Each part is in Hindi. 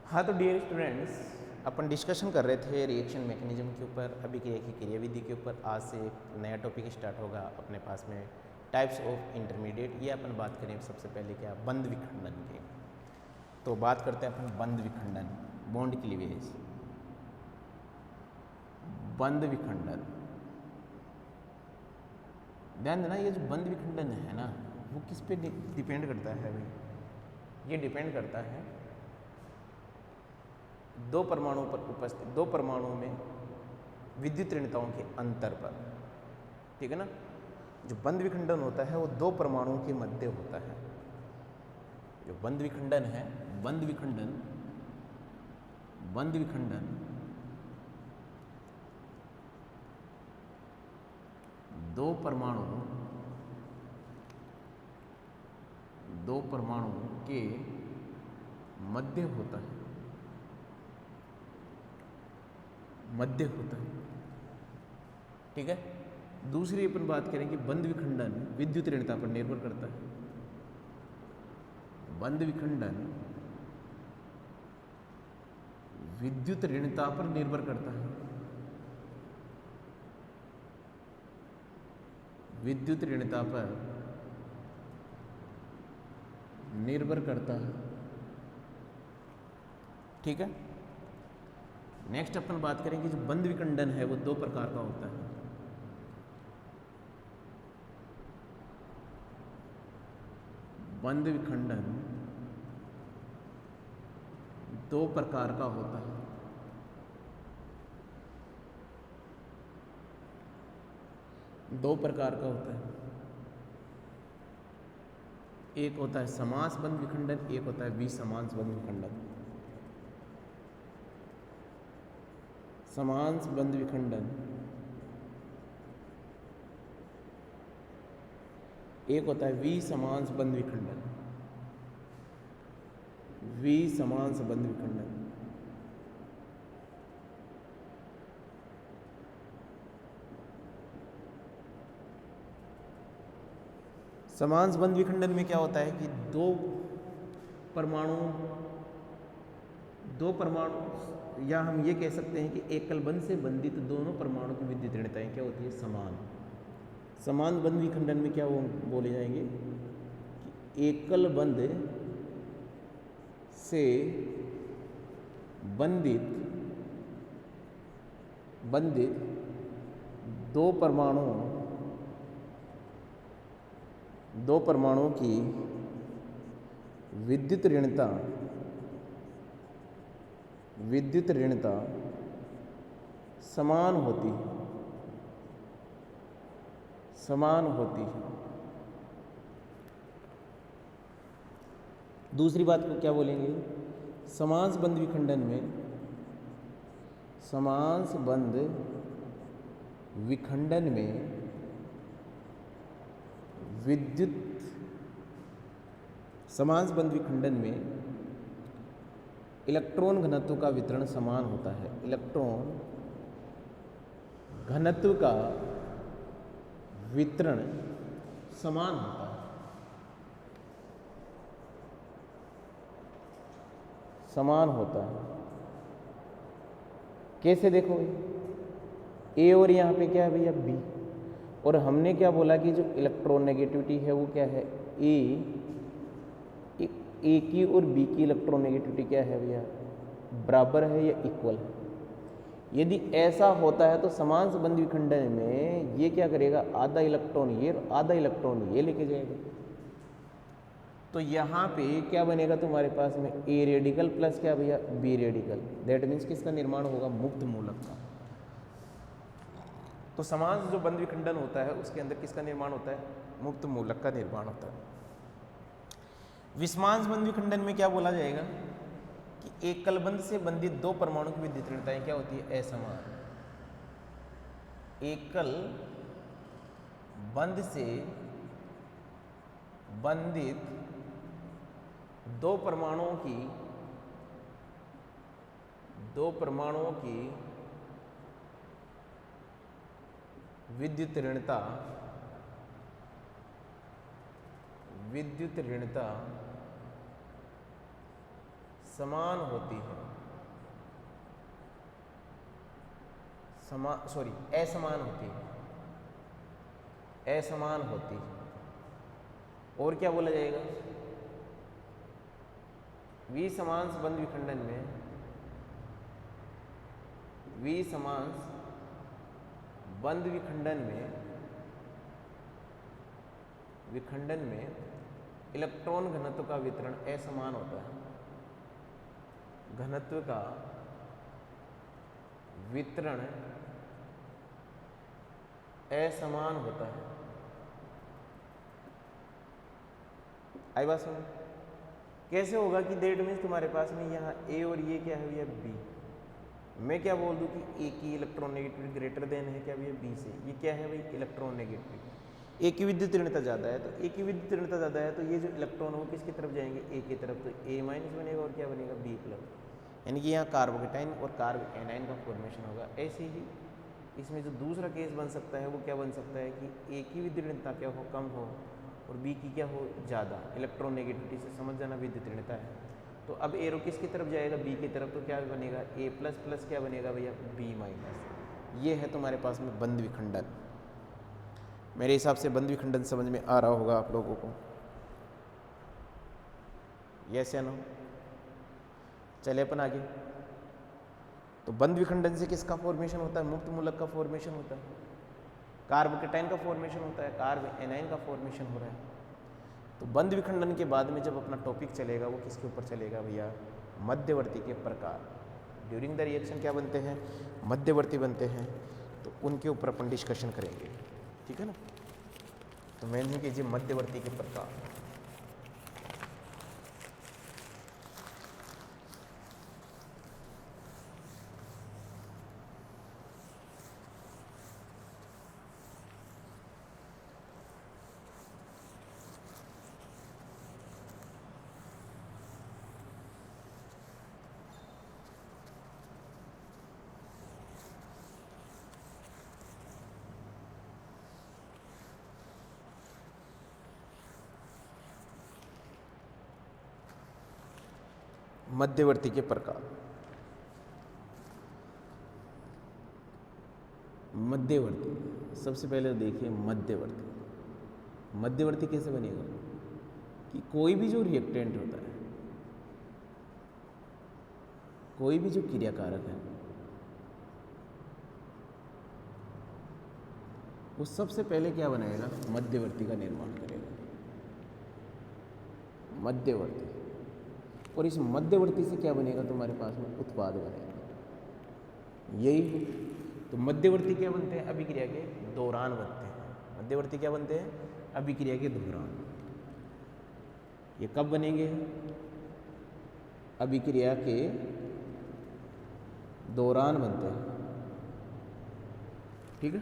हाँ, तो डियर स्टूडेंट्स, अपन डिस्कशन कर रहे थे रिएक्शन मैकेनिज्म के ऊपर, अभिक्रिया की क्रियाविधि के ऊपर। आज से एक नया टॉपिक स्टार्ट होगा अपने पास में, टाइप्स ऑफ इंटरमीडिएट। ये अपन बात करें सबसे पहले क्या, बंद विखंडन के। तो बात करते हैं अपन बंद विखंडन, बॉन्ड क्लीवेज। बंद विखंडन, ध्यान देना, ये जो बंद विखंडन है ना, वो किस पे डिपेंड करता है भाई? ये डिपेंड करता है दो परमाणुओं पर उपस्थित, दो परमाणुओं में विद्युत ऋणताओं के अंतर पर। ठीक है ना? जो बंद विखंडन होता है वो दो परमाणुओं के मध्य होता है। जो बंद विखंडन है, बंद विखंडन, बंद विखंडन दो परमाणुओं के मध्य होता है, मध्य होता है। ठीक है? दूसरी अपन बात करें कि बंद विखंडन विद्युत ऋणता पर निर्भर करता है। बंद विखंडन विद्युत ऋणता पर निर्भर करता है। विद्युत ऋणता पर निर्भर करता है। ठीक है? नेक्स्ट अपन बात करें कि जो बंद विखंडन है वो दो प्रकार का होता है। बंद विखंडन दो प्रकार का होता है। दो प्रकार का होता है। एक होता है समास बंद विखंडन, एक होता है विसमांस बंद विखंडन। समांस बंद विखंडन, एक होता है विसमांस बंद विखंडन। विसमांस बंद विखंडन, समांस बंद विखंडन में क्या होता है कि दो परमाणु, या हम ये कह सकते हैं कि एकल बंध से बंधित दोनों परमाणु की विद्युत ऋणताएं क्या होती है, समान। समान बंध विखंडन में क्या वो बोले जाएंगे कि एकल बंध से बंधित दो परमाणुओं की विद्युत ऋणता समान होती है। दूसरी बात को क्या बोलेंगे, समांस बंध विखंडन में, समांस बंध विखंडन में समांस बंध विखंडन में इलेक्ट्रॉन घनत्व का वितरण समान होता है। इलेक्ट्रॉन घनत्व का वितरण समान होता है। समान होता है। कैसे देखो, ए और यहाँ पे क्या है भैया, बी। और हमने क्या बोला कि जो इलेक्ट्रॉन नेगेटिविटी है वो क्या है, ए की और बी की इलेक्ट्रॉन नेगेटिविटी क्या है भैया, बराबर है या इक्वल है। यदि ऐसा होता है तो समांस बंध विखंडन में ये क्या करेगा, आधा इलेक्ट्रॉन ये और आधा इलेक्ट्रॉन ये लेके जाएगा। तो यहाँ पे क्या बनेगा तुम्हारे पास में, ए रेडिकल प्लस क्या भैया, बी रेडिकल। दैट मीन्स किसका निर्माण होगा, मुक्त मूलक का। तो समांस जो बंध विखंडन होता है उसके अंदर किसका निर्माण होता है, मुक्त मूलक का निर्माण होता है। विसमांस बंध विखंडन में क्या बोला जाएगा कि एकल बंध से बंधित दो परमाणु की विद्युत ऋणताएं क्या होती है, असमान। एकल बंध से बंधित दो परमाणुओं की विद्युत ऋणता समान होती है, असमान होती है, असमान होती है। और क्या बोला जाएगा? विसमांश बंद विखंडन में, विसमांश बंद विखंडन में इलेक्ट्रॉन घनत्व का वितरण असमान होता है। घनत्व का वितरण असमान होता है। आई बात समझ? कैसे होगा कि दैट मीन्स तुम्हारे पास में यहाँ ए और ये क्या है भैया बी, मैं क्या बोल दूँ कि ए की इलेक्ट्रॉन नेगेटिविटी ग्रेटर देन है क्या भैया बी से, ये क्या है भाई इलेक्ट्रॉन नेगेटिविटी। ए की विद्युत ऋणता ज़्यादा है, तो ए की विद्युत ऋणता ज़्यादा है तो ये जो इलेक्ट्रॉन है वो किसकी तरफ जाएंगे? ए की तरफ, तो ए माइनस बनेगा और क्या बनेगा बी प्लस, यानी कि यहाँ कार्बोकेटाइन और कार्ब एनाइन का फॉर्मेशन होगा। ऐसे ही इसमें जो दूसरा केस बन सकता है वो क्या बन सकता है कि ए की विद्युत ऋणता क्या हो कम हो और बी की क्या हो ज़्यादा, इलेक्ट्रॉन नेगेटिविटी से समझ जाना विद्युत ऋणता है। तो अब एरो किसकी तरफ जाएगा? बी की तरफ, तो क्या बनेगा ए प्लस प्लस क्या बनेगा भैया बी माइनस। ये है तुम्हारे पास में बंद विखंडन। मेरे हिसाब से बंद विखंडन समझ में आ रहा होगा आप लोगों को, यस या नो? चले अपन आगे। तो बंद विखंडन से किसका फॉर्मेशन होता है? मुक्त मूलक का फॉर्मेशन होता है, कार्बोकेटाइन का फॉर्मेशन होता है, कार्ब एनाइन का फॉर्मेशन हो रहा है। तो बंद विखंडन के बाद में जब अपना टॉपिक चलेगा वो किसके ऊपर चलेगा भैया? मध्यवर्ती के प्रकार। ड्यूरिंग द रिएक्शन क्या बनते हैं? मध्यवर्ती बनते हैं, तो उनके ऊपर अपन डिस्कशन करेंगे, ठीक है ना? तो मेन कीजिए मध्यवर्ती के प्रकार। मध्यवर्ती के प्रकार। मध्यवर्ती, सबसे पहले देखिए मध्यवर्ती। मध्यवर्ती कैसे बनेगा कि कोई भी जो रिएक्टेंट होता है, कोई भी जो क्रियाकारक है, वो सबसे पहले क्या बनाएगा? मध्यवर्ती का निर्माण करेगा, मध्यवर्ती। और इस मध्यवर्ती से क्या बनेगा? तुम्हारे पास में उत्पाद बनेगा, यही। तो मध्यवर्ती क्या बनते हैं? अभिक्रिया के दौरान बनते हैं। मध्यवर्ती क्या बनते हैं? अभिक्रिया के दौरान। ये कब बनेंगे? अभिक्रिया के दौरान बनते हैं, ठीक है।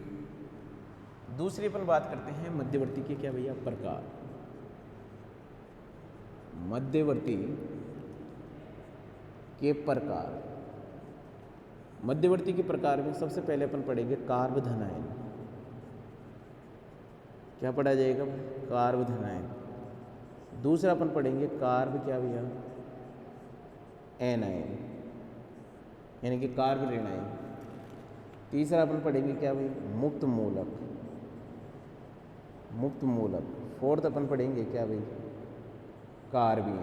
दूसरी अपन बात करते हैं मध्यवर्ती के क्या भैया? प्रकार। मध्यवर्ती के प्रकार। मध्यवर्ती के प्रकार में सबसे पहले अपन पढ़ेंगे कार्ब धनायन। क्या पढ़ा जाएगा? कार्ब धनायन। दूसरा अपन पढ़ेंगे कार्ब क्या भैया? एनायन, यानी कि कार्ब ऋणायन। तीसरा अपन पढ़ेंगे क्या भाई? मुक्त मूलक। मुक्त मूलक। फोर्थ अपन पढ़ेंगे क्या भाई? कार्बीन।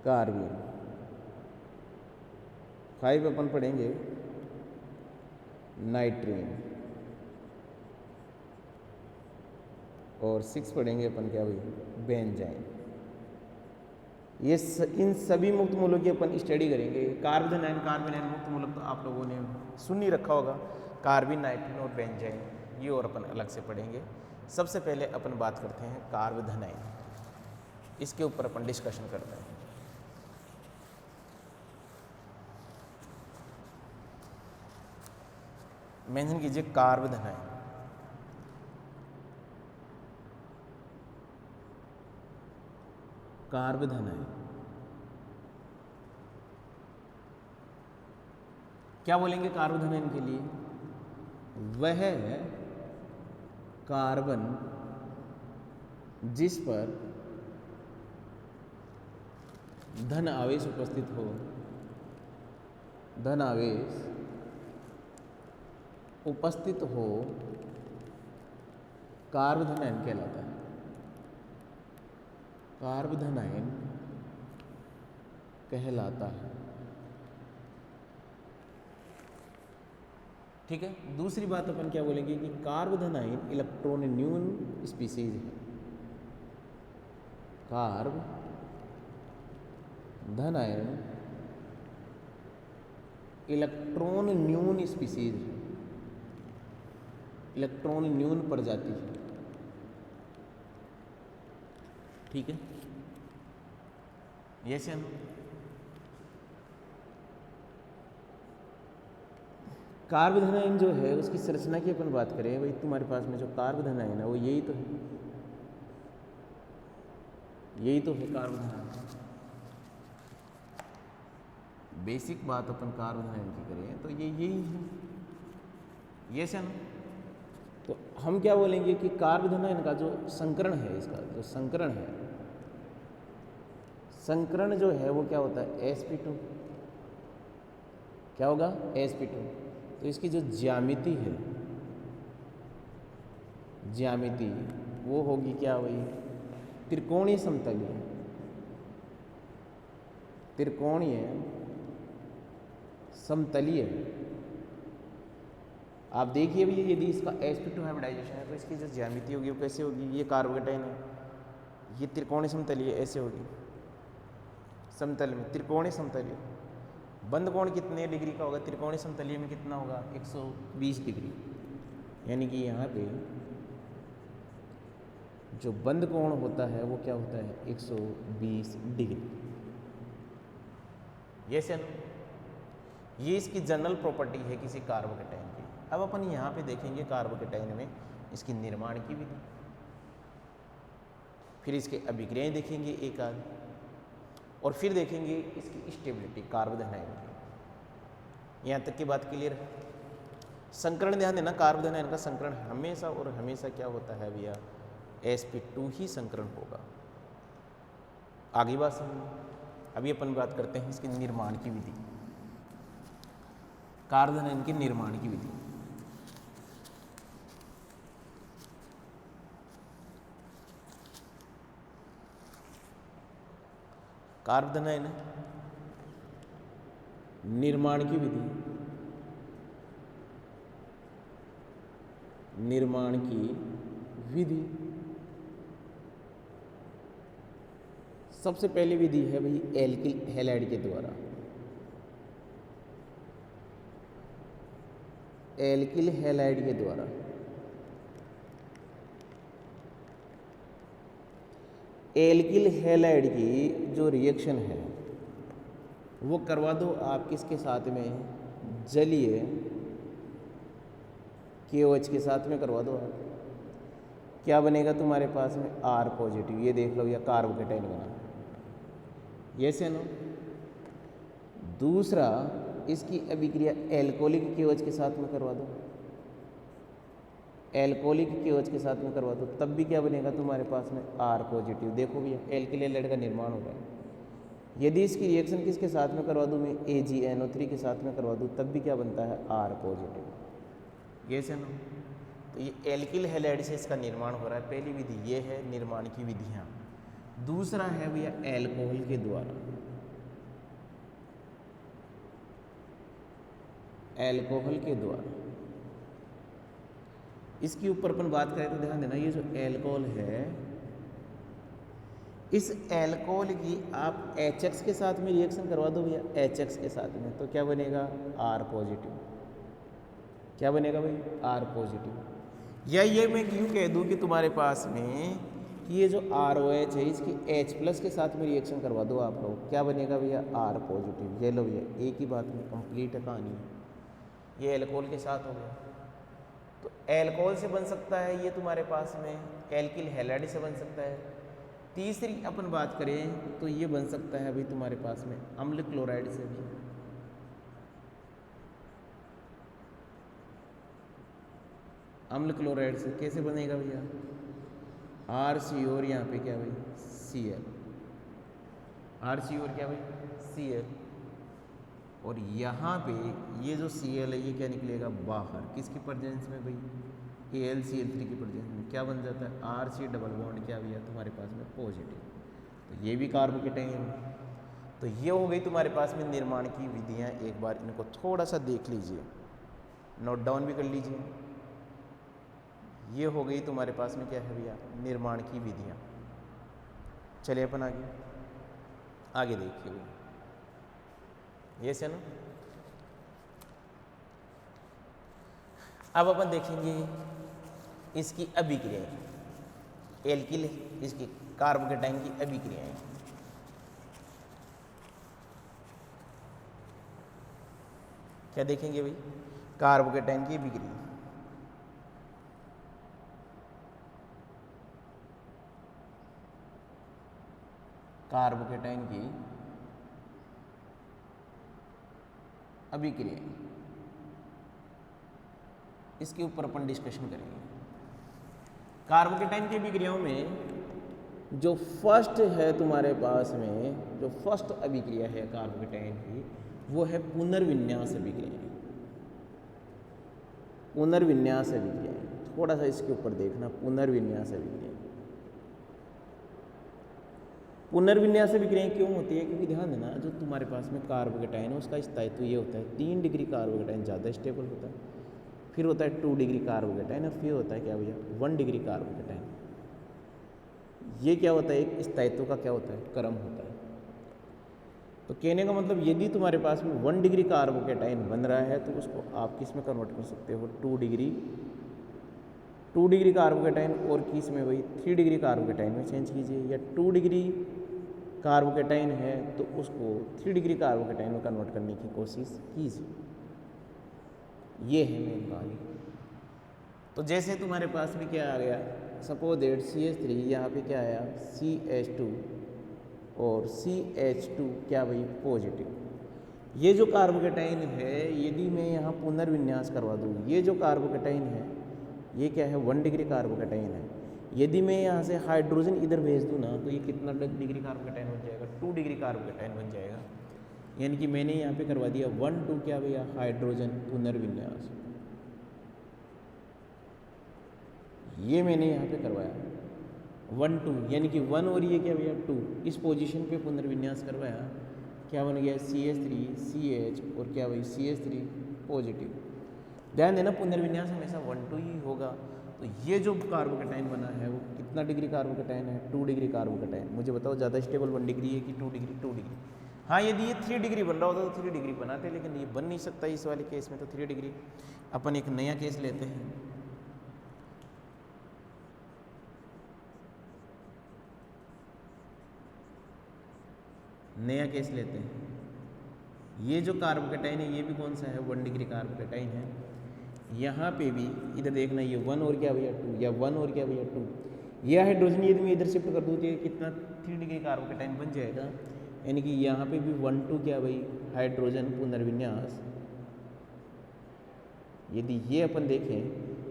कार्बीन। 5 अपन पढ़ेंगे नाइट्रीन। और 6 पढ़ेंगे अपन क्या भाई? बेंजाइन। ये इन सभी मुक्त मूलों की अपन स्टडी करेंगे। कार्बोनाइन, कार्बोनाइन मुक्त मूलक तो आप लोगों ने सुन ही रखा होगा, कार्बिन, नाइट्रीन और बेंजाइन, ये और अपन अलग से पढ़ेंगे। सबसे पहले अपन बात करते हैं कार्बोनाइन, इसके ऊपर अपन डिस्कशन करते हैं। मेंशन कीजिए कार्बोनाइन। कार्बोनाइन क्या बोलेंगे कार्बोनाइन के लिए? वह कार्बन जिस पर धन आवेश उपस्थित हो, धन आवेश उपस्थित हो, कार्बधन आयन कहलाता है। कार्बधन आयन कहलाता है। ठीक है। दूसरी बात अपन क्या बोलेंगे कि कार्बधन आयन इलेक्ट्रॉन न्यून स्पीसीज है। कार्बधन आयन इलेक्ट्रॉन न्यून स्पीसीज है, इलेक्ट्रॉन न्यून प्रजाति है। ठीक है, यस या नो? कार्बधन आयन जो है उसकी संरचना की अपन बात करें, भाई तुम्हारे पास में जो कार्बधन आयन है वो यही तो है, यही तो है कार्बधन आयन। बेसिक बात अपन कार्बधन आयन की करें तो ये यही है, यस या नो? तो हम क्या बोलेंगे कि कार्बधन आयन का जो संकरण है, इसका जो संकरण है, संकरण जो है वो क्या होता है, sp2। क्या होगा, sp2। तो इसकी जो ज्यामिति है, ज्यामिति वो होगी क्या, वही त्रिकोणीय समतलीय, त्रिकोणीय समतलीय। आप देखिए भी यदि इसका sp2 हाइब्रिडाइजेशन है तो इसकी जो ज्यामिति होगी वो कैसे होगी, ये कार्बोकेटाइन है, ये त्रिकोणीय समतलीय ऐसे होगी, समतल में त्रिकोणीय समतलीय। बंद कोण कितने डिग्री का होगा, त्रिकोणीय समतलीय में कितना होगा, 120 डिग्री। यानी कि यहाँ पे जो बंद कोण होता है वो क्या होता है, 120 डिग्री। ये से ये इसकी जनरल प्रॉपर्टी है किसी कार्बोकेटाइन की। अब अपन यहाँ पे देखेंगे कार्बोकेटाइन में इसकी निर्माण की विधि, फिर इसके अभिक्रियाएं देखेंगे एक आध, और फिर देखेंगे इसकी स्टेबिलिटी कार्बोधन आयन की। यहाँ तक की बात क्लियर है। संकरण ध्यान देना, कार्बोधन आयन का संकरण हमेशा और हमेशा क्या होता है भैया, sp2 ही संकरण होगा। आगे बात समझो। अभी अपन बात करते हैं इसके निर्माण की विधि, कार्बोधन आयन के निर्माण की विधि। कार्बोधन आयन निर्माण की विधि, निर्माण की विधि। सबसे पहली विधि है भाई एल्किल हैलाइड के द्वारा, एल्किल हैलाइड के द्वारा। एल्किल हैलाइड की जो रिएक्शन है वो करवा दो आप किसके साथ में, जलीय KOH के साथ में करवा दो आप। क्या बनेगा तुम्हारे पास में, R पॉजिटिव। ये देख लो, या कार्बोकेटाइन बना, ये से नो। दूसरा, इसकी अभिक्रिया एल्कोहलिक KOH के साथ में करवा दो, एल्कोहलिक KOH के साथ में करवा दो, तब भी क्या बनेगा तुम्हारे पास में, R पॉजिटिव। देखो भैया एल्किल हैलाइड का निर्माण हो रहा है। यदि इसकी रिएक्शन किसके साथ में करवा दूँ मैं, AgNO3 के साथ में करवा दूँ, तब भी क्या बनता है, R पॉजिटिव। ये से नो। तो ये एल्किल हैलाइड से इसका निर्माण हो रहा है। पहली विधि ये है निर्माण की विधियाँ। दूसरा है भैया एल्कोहल के द्वारा, एल्कोहल के द्वारा। इसके ऊपर अपन बात करें तो ध्यान देना, ये जो एल्कोहल है, इस एल्कोहल की आप HX के साथ में रिएक्शन करवा दो भैया, HX के साथ में, तो क्या बनेगा, R पॉजिटिव। क्या बनेगा भाई, R पॉजिटिव। या ये मैं यूँ कह दूँ कि तुम्हारे पास में कि ये जो ROH है इसकी H+ के साथ में रिएक्शन करवा दो आप लोग, क्या बनेगा भैया, R पॉजिटिव। ये लो भैया, एक ही बात में कंप्लीट है कहानी। ये एल्कोहल के साथ हो गया। तो एल्कोहल से बन सकता है ये तुम्हारे पास में, एल्किल हैलाइड से बन सकता है। तीसरी अपन बात करें तो ये बन सकता है भाई तुम्हारे पास में अम्ल क्लोराइड से भी। अम्ल क्लोराइड से कैसे बनेगा भैया, RCO और यहाँ पे क्या भाई, Cl। RC और क्या भाई Cl, और यहाँ पे ये जो Cl है ये क्या निकलेगा बाहर, किसकी प्रेजेंस में भाई AlCl3 की प्रेजेंस में, क्या बन जाता है RC डबल बॉन्ड क्या भैया तुम्हारे पास में पॉजिटिव, तो ये भी कार्बोकेटाइन है। तो ये हो गई तुम्हारे पास में निर्माण की विधियाँ, एक बार इनको थोड़ा सा देख लीजिए, नोट डाउन भी कर लीजिए। ये हो गई तुम्हारे पास में क्या है भैया निर्माण की विधियाँ। चलिए अपन आगे देखिए भैया, ये से ना अब अपन देखेंगे इसकी अभिक्रियाएं, एल्किल इसकी कार्बोकेटाइन की अभिक्रियाएं। क्या देखेंगे भाई कार्बोकेटाइन की अभिक्रिया। कार्बोकेटाइन की अभिक्रिया, इसके ऊपर अपन डिस्कशन करेंगे। कार्बोकेटाइन की अभिक्रियाओं में जो फर्स्ट है तुम्हारे पास में, जो फर्स्ट अभिक्रिया है कार्बोकेटाइन की, वो है पुनर्विन्यास अभिक्रिया। पुनर्विन्यास अभिक्रिया थोड़ा सा इसके ऊपर देखना, पुनर्विन्यास अभिक्रिया। पुनर्विन्यास अभिक्रियाएं क्यों होती है, क्योंकि ध्यान देना जो तुम्हारे पास में कार्बोकेटाइन है उसका स्थायित्व ये होता है 3 डिग्री कार्बोकेटाइन ज़्यादा स्टेबल होता है, फिर होता है 2 डिग्री कार्बोकेटाइन, और फिर होता है क्या भैया 1 डिग्री कार्बोकेटाइन। ये क्या होता है, एक स्थायित्व का क्या होता है क्रम होता है। तो कहने का मतलब यदि तुम्हारे पास में 1 डिग्री कार्बोकेटाइन बन रहा है तो उसको आप किस में कन्वर्ट कर सकते हो 2 डिग्री कार्बोकेटाइन, और किस में भाई 3 डिग्री कार्बोकेटाइन में चेंज कीजिए, या 2 डिग्री कार्बोकेटाइन है तो उसको 3 डिग्री कार्बोकेटाइन में कन्वर्ट करने की कोशिश कीजिए। ये है मेन कहानी। तो जैसे तुम्हारे पास में क्या आ गया, सपोज दैट CH3 यहाँ पे क्या आया CH2 और CH2 क्या भाई पॉजिटिव। ये जो कार्बोकेटाइन है यदि मैं यहाँ पुनर्विन्यास करवा दूँ, ये जो कार्बोकेटाइन है ये क्या है 1 डिग्री कार्बोकेटाइन है। यदि मैं यहाँ से हाइड्रोजन इधर भेज दूँ ना तो ये कितना डिग्री कार्बोकेटाइन बन जाएगा 2 डिग्री कार्बोकेटाइन बन जाएगा। यानी कि मैंने यहाँ पे करवा दिया 1-2 क्या भैया हाइड्रोजन पुनर्विन्यास, ये मैंने यहाँ पे करवाया 1-2, यानी कि 1 और ये क्या भैया 2, इस पोजीशन पे पुनर्विन्यास करवाया, क्या बन गया CH3 CH और क्या भाई CH3 पॉजिटिव। ध्यान देना पुनर्विन्यास हमेशा 1-2 ही होगा। तो ये जो कार्बोकेटाइन बना है वो कितना डिग्री कार्बोकेटाइन है 2 डिग्री कार्बोकेटाइन। मुझे बताओ ज़्यादा स्टेबल 1 डिग्री है कि 2 डिग्री 2 डिग्री। हाँ यदि ये 3 डिग्री बन रहा होता तो 3 डिग्री बनाते, लेकिन ये बन नहीं सकता इस वाले केस में, तो 3 डिग्री। अपन एक नया केस लेते हैं, नया केस लेते हैं। ये जो कार्बोकेटाइन है ये भी कौन सा है 1 डिग्री कार्बोकेटाइन है। यहाँ पे भी इधर देखना ये 1 और क्या भैया 2, या 1 और क्या भैया 2। ये हाइड्रोजन यदि मैं इधर शिफ्ट कर दूँ तो ये कितना 3 डिग्री कार्बोकेटाइन बन जाएगा। यानी कि यहाँ पे भी 1-2 क्या भाई हाइड्रोजन पुनर्विन्यास। यदि ये अपन देखें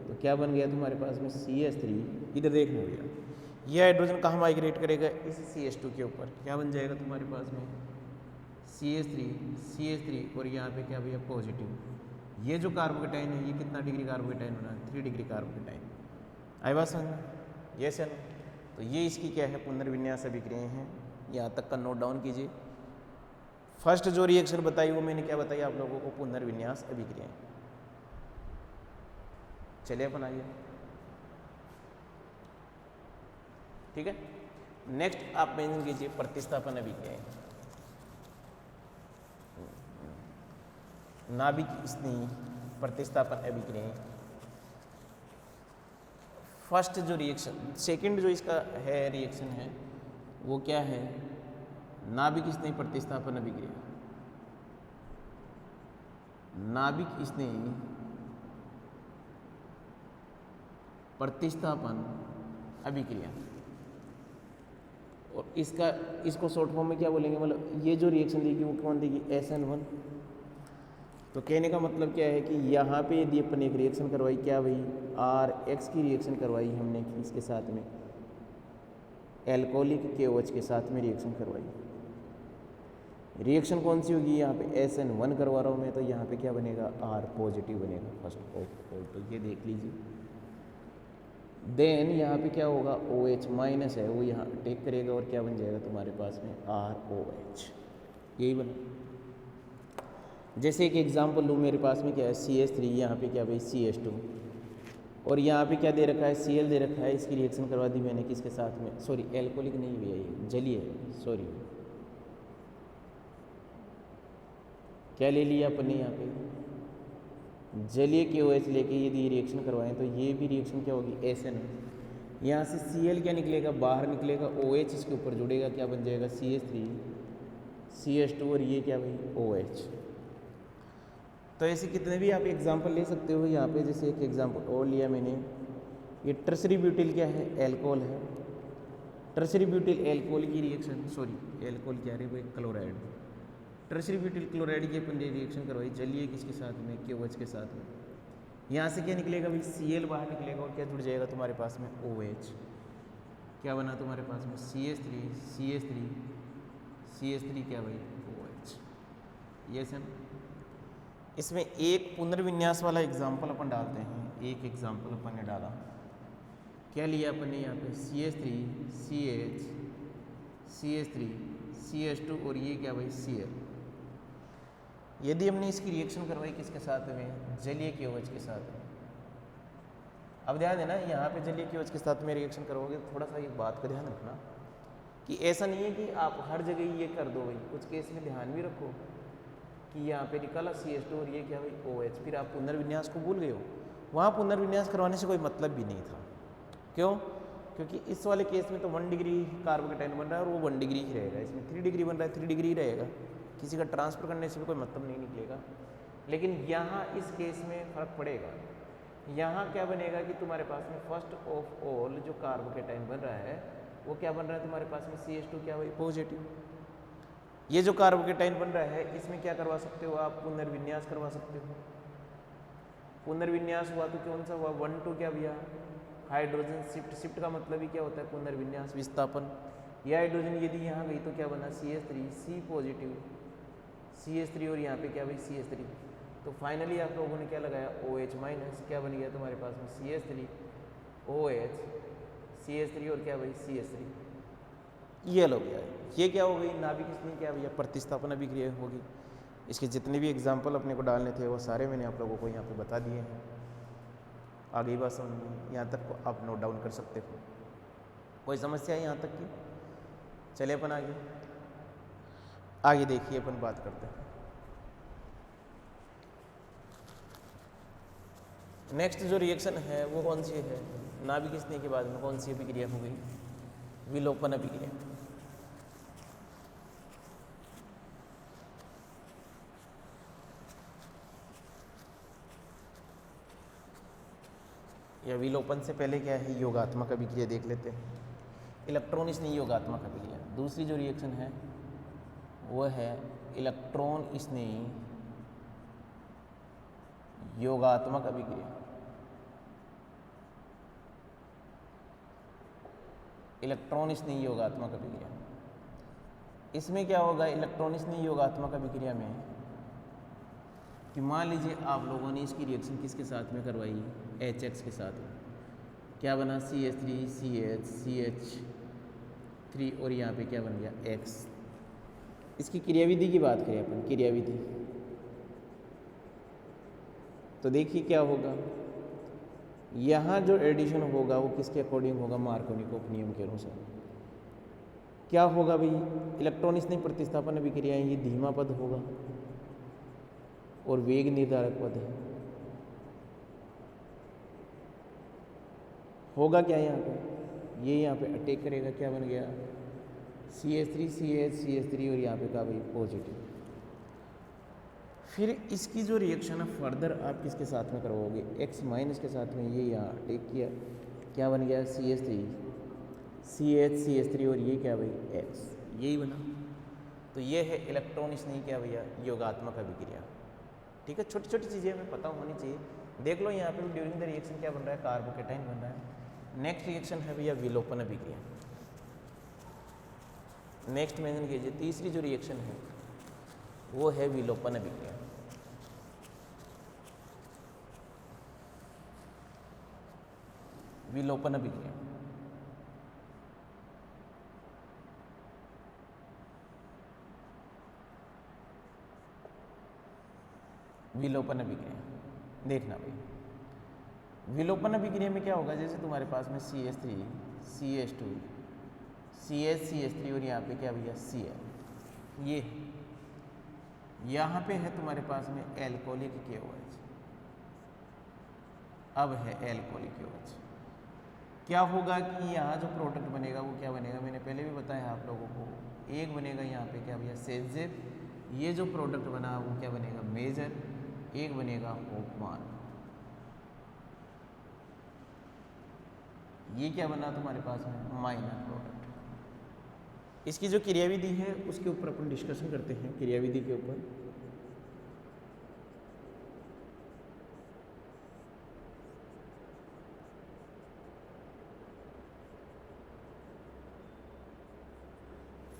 तो क्या बन गया तुम्हारे पास में CH3। इधर देखना भैया ये हाइड्रोजन कहाँ माइग्रेट करेगा इस CH2 के ऊपर, क्या बन जाएगा तुम्हारे पास में CH3 और यहाँ पे क्या भैया पॉजिटिव। ये जो कार्बोकेटाइन है ये कितना डिग्री कार्बोकेटाइन बना है 3 डिग्री कार्बोकेटाइन। आई बात समझ ये सर। तो ये इसकी क्या है पुनर्विन्यास अभिक्रियाएं हैं, यहाँ तक का नोट डाउन कीजिए। फर्स्ट जो रिएक्शन बताई वो मैंने क्या बताई आप लोगों को पुनर्विन्यास अभिक्रियाएं। चलिए अपन आइए, ठीक है। नेक्स्ट आप मेंशन कीजिए प्रतिस्थापन अभिक्रियाएं। नाभिक स्नेही प्रतिस्थापन अभिक्रियाएं। फर्स्ट जो रिएक्शन, सेकंड जो इसका है रिएक्शन है वो क्या है नाभिक स्नेही प्रतिस्थापन अभिक्रिया। नाभिक स्नेही प्रतिस्थापन अभिक्रिया, और इसको शॉर्ट फॉर्म में क्या बोलेंगे, मतलब ये जो रिएक्शन देगी वो कौन देगी SN1। तो कहने का मतलब क्या है कि यहाँ पे यदि अपन एक रिएक्शन करवाई क्या भाई RX की रिएक्शन करवाई हमने इसके साथ में एल्कोहलिक KOH के साथ में रिएक्शन करवाई, रिएक्शन कौन सी होगी, यहाँ पे SN1 करवा रहा हूँ मैं, तो यहाँ पे क्या बनेगा, R पॉजिटिव बनेगा फर्स्ट ऑफ ऑल, तो ये देख लीजिए। देन यहाँ पे क्या होगा, OH माइनस है वो यहाँ अटैक करेगा और क्या बन जाएगा तुम्हारे पास में ROH, यही बना। जैसे एक एग्जांपल लूँ, मेरे पास में क्या है CH3, यहाँ पे क्या भाई CH2, और यहाँ पे क्या दे रखा है Cl दे रखा है। इसकी रिएक्शन करवा दी मैंने किसके साथ में, सॉरी एल्कोहलिक नहीं भैया, ये जलीय है, सॉरी क्या ले लिया अपने यहाँ पे, जलीय KOH लेके यदि रिएक्शन करवाएं तो ये भी रिएक्शन क्या होगी, SN। यहाँ से Cl क्या निकलेगा, बाहर निकलेगा, OH इसके ऊपर जुड़ेगा, क्या बन जाएगा CH3 CH2, और ये क्या भाई OH। तो ऐसे कितने भी आप एग्जांपल ले सकते हो। यहाँ पे जैसे एक एग्जांपल और लिया मैंने, ये टर्सरी ब्यूटिल क्या है, एल्कोहल है। टर्सरी ब्यूटिल एल्कोहल की रिएक्शन, सॉरी एल्कोहल क्या है भाई, क्लोराइड। टर्सरी ब्यूटिल क्लोराइड की अपन रिएक्शन करवाई जलीय किसके साथ में, KOH के साथ में। यहाँ से क्या निकलेगा भाई, Cl बाहर निकलेगा और क्या जुड़ जाएगा तुम्हारे पास में OH, क्या बना तुम्हारे पास में CH3 CH3 CH3 क्या भाई OH। ये सर इसमें एक पुनर्विन्यास वाला एग्जाम्पल अपन डालते हैं। एक एग्जाम्पल अपन ने डाला, क्या लिया अपन ने यहाँ पे CH3 CH CH3 CH2 और ये क्या भाई Cl। यदि हमने इसकी रिएक्शन करवाई किसके साथ में, जलीय KOH के साथ में। अब ध्यान देना, यहाँ पे जलीय KOH के साथ में रिएक्शन करोगे तो थोड़ा सा एक बात का ध्यान रखना कि ऐसा नहीं है कि आप हर जगह ये कर दो भाई, कुछ केस में ध्यान भी रखो कि यहाँ पे निकाला CH2 और ये क्या भाई OH, फिर आप पुनर्विन्यास को भूल गए हो। वहाँ पुनर्विन्यास करवाने से कोई मतलब भी नहीं था। क्यों? क्योंकि इस वाले केस में तो 1 डिग्री कार्बोकेटाइन बन रहा है और वो 1 डिग्री ही रहेगा। इसमें 3 डिग्री बन रहा है, 3 डिग्री ही रहेगा, किसी का ट्रांसफर करने से भी कोई मतलब नहीं निकलेगा। लेकिन यहाँ इस केस में फ़र्क पड़ेगा। यहाँ क्या बनेगा कि तुम्हारे पास में फर्स्ट ऑफ ऑल जो कार्बोकेटाइन बन रहा है वो क्या बन रहा है तुम्हारे पास में CH2 क्या भाई पॉजिटिव। ये जो कार्बोकेटाइन बन रहा है इसमें क्या करवा सकते हो आप, पुनर्विन्यास करवा सकते हो। पुनर्विन्यास हुआ तो कौन सा हुआ, 1 2 क्या भैया हाइड्रोजन शिफ्ट। शिफ्ट का मतलब ही क्या होता है, पुनर्विन्यास विस्थापन। ये हाइड्रोजन यदि यहाँ गई तो क्या बना CH3 C पॉजिटिव CH3 और यहाँ पे क्या भाई CH3। तो फाइनली आप लोगों ने क्या लगाया OH माइनस, क्या बन गया तुम्हारे पास में CH3 OH CH3 और क्या भाई CH3। ये लो गया, ये क्या हो गई नाभिक इसमें क्या भैया प्रतिस्थापन अभिक्रिया होगी। इसके जितने भी एग्जाम्पल अपने को डालने थे वो सारे मैंने आप लोगों को यहाँ पे बता दिए हैं। आगे बात समझ में, यहाँ तक को आप नोट डाउन कर सकते हो। कोई समस्या है यहाँ तक की? चले अपन आगे देखिए अपन बात करते हैं। नेक्स्ट जो रिएक्शन है वो कौन सी है, नाभिक स्नेह के बाद में कौन सी अभिक्रिया हो गई, विलोपन अभिक्रिया। या विलोपन से पहले क्या है, योगात्मक अभिक्रिया देख लेते हैं। इलेक्ट्रॉन स्नेह योगात्मक अभिक्रिया। दूसरी जो रिएक्शन है वो है इलेक्ट्रॉन स्नेह योगात्मक अभिक्रिया। इलेक्ट्रॉन स्नेह योगात्मक अभिक्रिया, इसमें क्या होगा इलेक्ट्रॉन स्नेह योगात्मक अभिक्रिया में कि मान लीजिए आप लोगों ने इसकी रिएक्शन किसके साथ में करवाई, HX के साथ में। क्या बना CH3 CH CH3 और यहाँ पे क्या बन गया X। इसकी क्रियाविधि की बात करें अपन, क्रियाविधि तो देखिए क्या होगा, यहाँ जो एडिशन होगा वो किसके अकॉर्डिंग होगा, मार्कोनिकोव नियम के अनुसार। क्या होगा भाई, इलेक्ट्रॉन स्नेह प्रतिस्थापन अभिक्रिया ये धीमा पद होगा और वेग निर्धारक पद है। होगा क्या यहाँ पे, ये यहाँ पे अटैक करेगा, क्या बन गया CH3 CH CH3 और यहाँ पे का भाई पॉजिटिव। फिर इसकी जो रिएक्शन है फर्दर आप किसके साथ में करवाओगे, X माइनस के साथ में। ये यहाँ अटैक किया, क्या बन गया CH3 CH CH3 और ये क्या भाई X, यही बना। तो ये है इलेक्ट्रॉन स्नेह क्या भैया योगात्मक अभिक्रिया। ठीक है, छोटी छोटी चीज़ें हमें पता होनी चाहिए। देख लो यहाँ पे ड्यूरिंग द रिएक्शन क्या बन रहा है, कार्बोकेटाइन बन रहा है। नेक्स्ट रिएक्शन है भैया विलोपन अभिक्रिया। नेक्स्ट मेंशन कीजिए, तीसरी जो रिएक्शन है वो है विलोपन अभिक्रिया। विलोपन अभिक्रिया विलोपन अभिक्रिया देखना भाई। विलोपन अभिक्रिया में क्या होगा, जैसे तुम्हारे पास में CH3 CH2 CH3 और यहाँ पे क्या भैया Cl, ये यहाँ पे है तुम्हारे पास में एल्कोहलिक KOH, अब है एल्कोहलिक KOH। क्या होगा कि यहाँ जो प्रोडक्ट बनेगा वो क्या बनेगा, मैंने पहले भी बताया आप लोगों को, एक बनेगा यहाँ पे क्या भैया सेजेब, ये जो प्रोडक्ट बना वो क्या बनेगा मेजर, एक बनेगा होपमान। ये क्या बना तुम्हारे पास में माइनर प्रोडक्ट। इसकी जो क्रियाविधि है उसके ऊपर अपन डिस्कशन करते हैं, क्रियाविधि के ऊपर।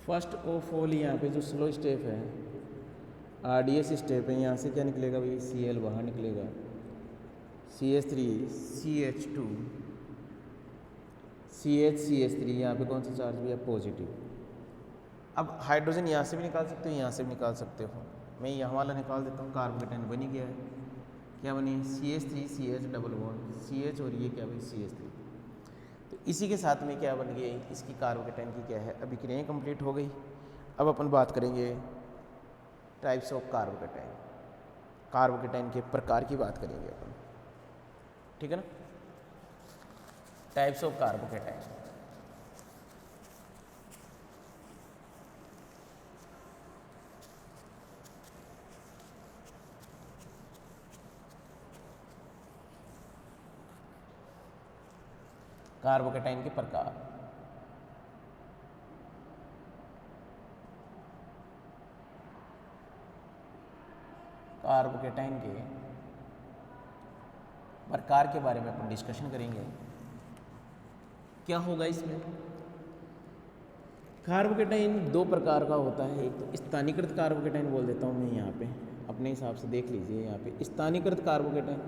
फर्स्ट ऑफ ऑल यहाँ पे जो स्लो स्टेप है RDS स्टेप है, यहाँ से क्या निकलेगा भाई Cl बाहर निकलेगा, CH3 CH2 CH3, यहाँ पे कौन सा चार्ज भी है पॉजिटिव। अब हाइड्रोजन यहाँ से भी निकाल सकते हो, यहाँ से भी निकाल सकते हो, मैं यहाँ वाला निकाल देता हूँ। कार्बोकेटाइन बन ही गया है, क्या बनी CH3 CH double bond CH और ये क्या भाई CH3। तो इसी के साथ में क्या बन गई, इसकी कार्बोकेटाइन की क्या है अभिक्रियाएं कंप्लीट हो गई। अब अपन बात करेंगे टाइप्स ऑफ कार्बोकेटाइन, कार्बोकेटाइन के प्रकार की बात करेंगे अपन, ठीक है ना। टाइप्स ऑफ कार्बोकेटाइन, कार्बोकेटाइन के प्रकार। कार्बोकेटाइन के प्रकार के बारे में अपन डिस्कशन करेंगे। क्या होगा इसमें, कार्बोकेटाइन दो प्रकार का होता है, एक तो स्थानीयकृत कार्बोकेटाइन बोल देता हूँ मैं, यहाँ पे अपने हिसाब से देख लीजिए। यहाँ पे स्थानीयकृत कार्बोकेटाइन,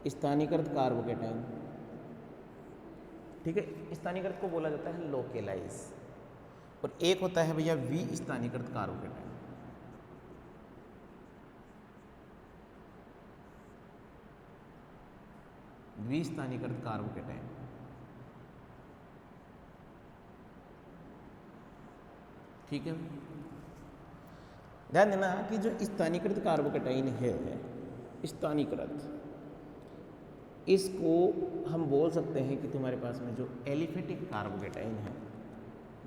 स्थानीयकृत कार्बोकेटाइन, ठीक है, स्थानीयकृत को बोला जाता है लोकेलाइज। और एक होता है भैया विस्थानीयकृत कार्बोकेटाइन। विस्थानीयकृत कार्बोकेटाइन, ठीक है। ध्यान देना कि जो स्थानीयकृत कार्बोकेटाइन है, स्थानीयकृत, इसको हम बोल सकते हैं कि तुम्हारे पास में जो एलिफेटिक कार्बोकेटाइन है,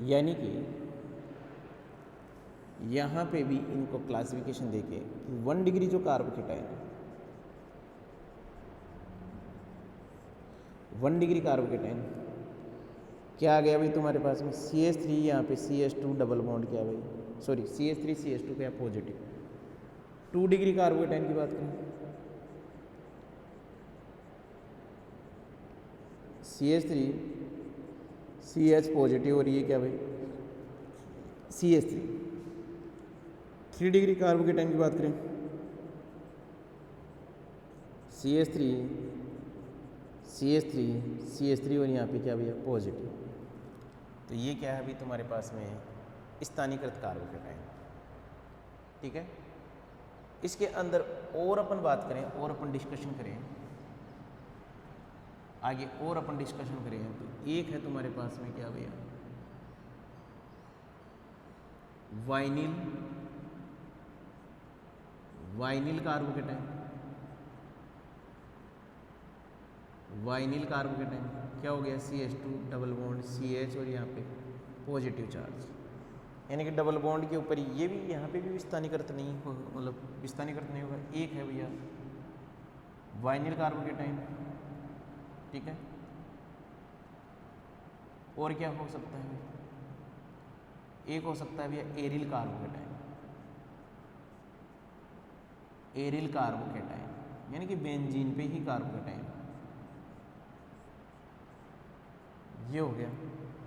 यानी कि यहाँ पे भी इनको क्लासिफिकेशन देके 1 डिग्री जो कार्बोकेटाइन है, 1 डिग्री कार्बोकेटाइन क्या आ गया भाई तुम्हारे पास में CH3, यहाँ पे CH2 डबल बॉन्ड क्या भाई, सॉरी CH3 CH2 क्या पॉजिटिव। 2 डिग्री कार्बोकेटाइन की बात करें, CH3 CH पॉजिटिव और ये क्या भाई CH3। 3 डिग्री कार्बोकेटाइन की बात करें, CH3 CH3 CH3 और यहाँ पे क्या भैया पॉजिटिव। तो ये क्या है अभी तुम्हारे पास में स्थानीयकृत कार्बोकेटाइन, ठीक है। इसके अंदर और अपन बात करें और अपन डिस्कशन करें आगे, और अपन डिस्कशन करें तो एक है तुम्हारे पास में क्या भैया vinyl, vinyl carbocation, vinyl carbocation क्या हो गया CH2 डबल बॉन्ड CH और यहाँ पे पॉजिटिव चार्ज, यानी कि डबल बॉन्ड के ऊपर ये भी यहाँ पे भी विस्थानीयकृत नहीं हो, मतलब विस्थानीयकृत नहीं होगा। एक है भैया वाइनिल कार्बोकेटाइन, ठीक है। और क्या हो सकता है, एक हो सकता है भैया एरिल कार्बोकेटाइन, एरिल कार्बोकेटाइन यानी कि बेंजीन पे ही कार्बोकेटाइन, ये हो गया।